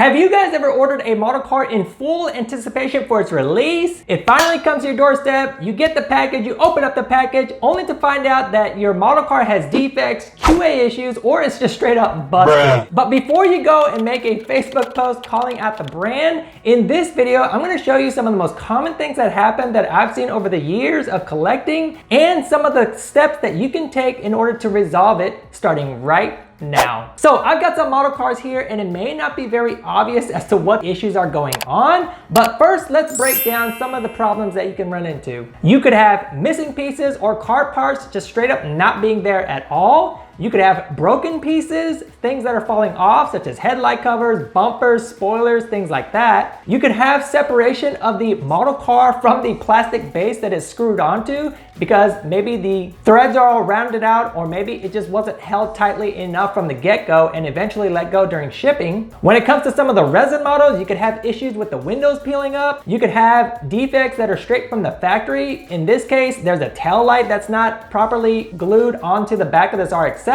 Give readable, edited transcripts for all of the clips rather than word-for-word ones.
Have you guys ever ordered a model car in full anticipation for its release? It finally comes to your doorstep, you get the package, you open up the package, only to find out that your model car has defects, QA issues, or it's just straight up busted. But before you go and make a Facebook post calling out the brand, in this video, I'm gonna show you some of the most common things that happen that I've seen over the years of collecting and some of the steps that you can take in order to resolve it starting right now. So I've got some model cars here and it may not be very obvious as to what issues are going on, but first let's break down some of the problems that you can run into. You could have missing pieces or car parts just straight up not being there at all. You could have broken pieces, things that are falling off, such as headlight covers, bumpers, spoilers, things like that. You could have separation of the model car from the plastic base that is screwed onto because maybe the threads are all rounded out, or maybe it just wasn't held tightly enough from the get-go and eventually let go during shipping. When it comes to some of the resin models, you could have issues with the windows peeling up. You could have defects that are straight from the factory. In this case, there's a tail light that's not properly glued onto the back of this RX-7.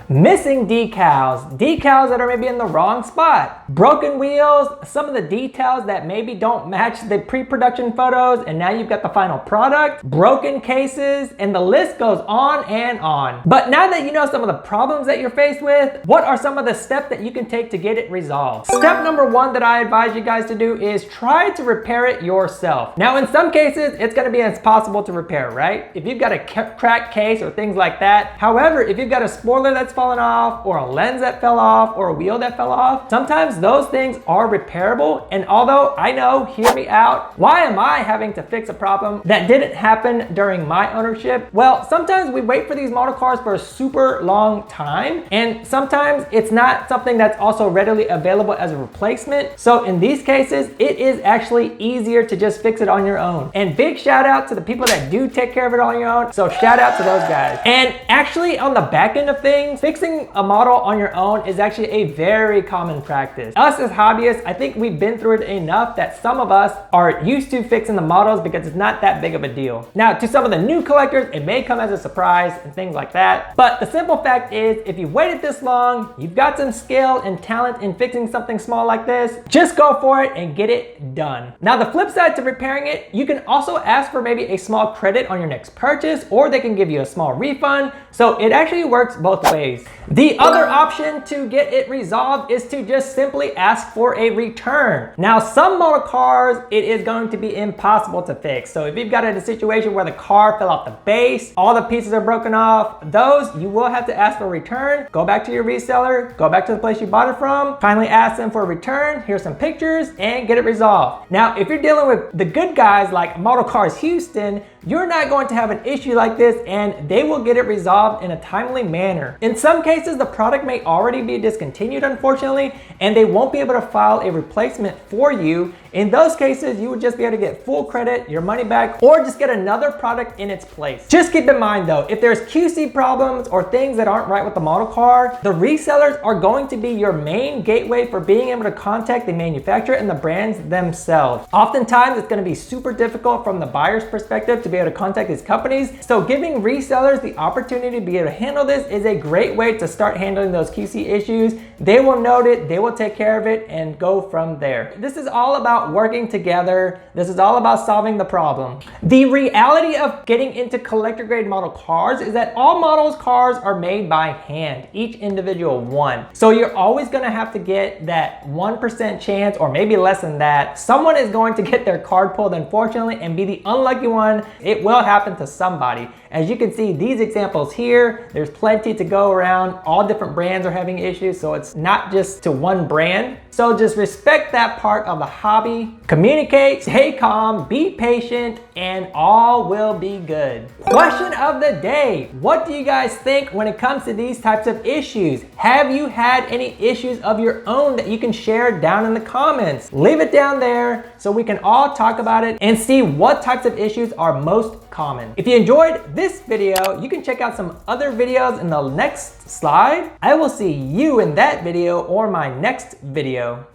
Missing decals that are maybe in the wrong spot. Broken wheels, some of the details that maybe don't match the pre-production photos, and now you've got the final product. Broken cases, and the list goes on and on. But now that you know some of the problems that you're faced with, what are some of the steps that you can take to get it resolved? Step number one that I advise you guys to do is try to repair it yourself. Now, in some cases, it's gonna be impossible to repair, right? If you've got a cracked case or things like that. However, if you've got a spoiler that's fallen off, or a lens that fell off, or a wheel that fell off, sometimes those things are repairable. And although I know, hear me out, why am I having to fix a problem that didn't happen during my ownership? Well, sometimes we wait for these model cars for a super long time, and sometimes it's not something that's also readily available as a replacement. So in these cases, it is actually easier to just fix it on your own. And big shout out to the people that do take care of it on your own. So shout out to those guys. And actually on the back end of things, fixing a model on your own is actually a very common practice. Us as hobbyists, I think we've been through it enough that some of us are used to fixing the models because it's not that big of a deal. Now, to some of the new collectors, it may come as a surprise and things like that. But the simple fact is, if you waited this long, you've got some skill and talent in fixing something small like this, just go for it and get it done. Now, the flip side to repairing it, you can also ask for maybe a small credit on your next purchase, or they can give you a small refund. So it actually works both ways. The other option to get it resolved is to just simply ask for a return. Now, some model cars, it is going to be impossible to fix. So if you've got a situation where the car fell off the base, all the pieces are broken off, those you will have to ask for a return. Go back to your reseller, go back to the place you bought it from, finally ask them for a return, here's some pictures, and get it resolved. Now, if you're dealing with the good guys like Model Cars Houston, you're not going to have an issue like this, and they will get it resolved in a timely manner. In some cases, the product may already be discontinued, unfortunately, and they won't be able to file a replacement for you. In those cases, you would just be able to get full credit, your money back, or just get another product in its place. Just keep in mind though, if there's QC problems or things that aren't right with the model car, the resellers are going to be your main gateway for being able to contact the manufacturer and the brands themselves. Oftentimes, it's going to be super difficult from the buyer's perspective to be able to contact these companies. So giving resellers the opportunity to be able to handle this is a great way to start handling those QC issues. They will note it, they will take care of it, and go from there. This is all about working together. This is all about solving the problem. The reality of getting into collector grade model cars is that all models cars are made by hand, each individual one. So you're always gonna have to get that 1% chance, or maybe less than that. Someone is going to get their card pulled, unfortunately, and be the unlucky one. It will happen to somebody. As you can see, these examples here, there's plenty to go around. All different brands are having issues, so it's not just to one brand. So just respect that part of the hobby. Communicate, stay calm, be patient, and all will be good. Question of the day. What do you guys think when it comes to these types of issues? Have you had any issues of your own that you can share down in the comments? Leave it down there so we can all talk about it and see what types of issues are most common. If you enjoyed this video, you can check out some other videos in the next slide. I will see you in that video or my next video.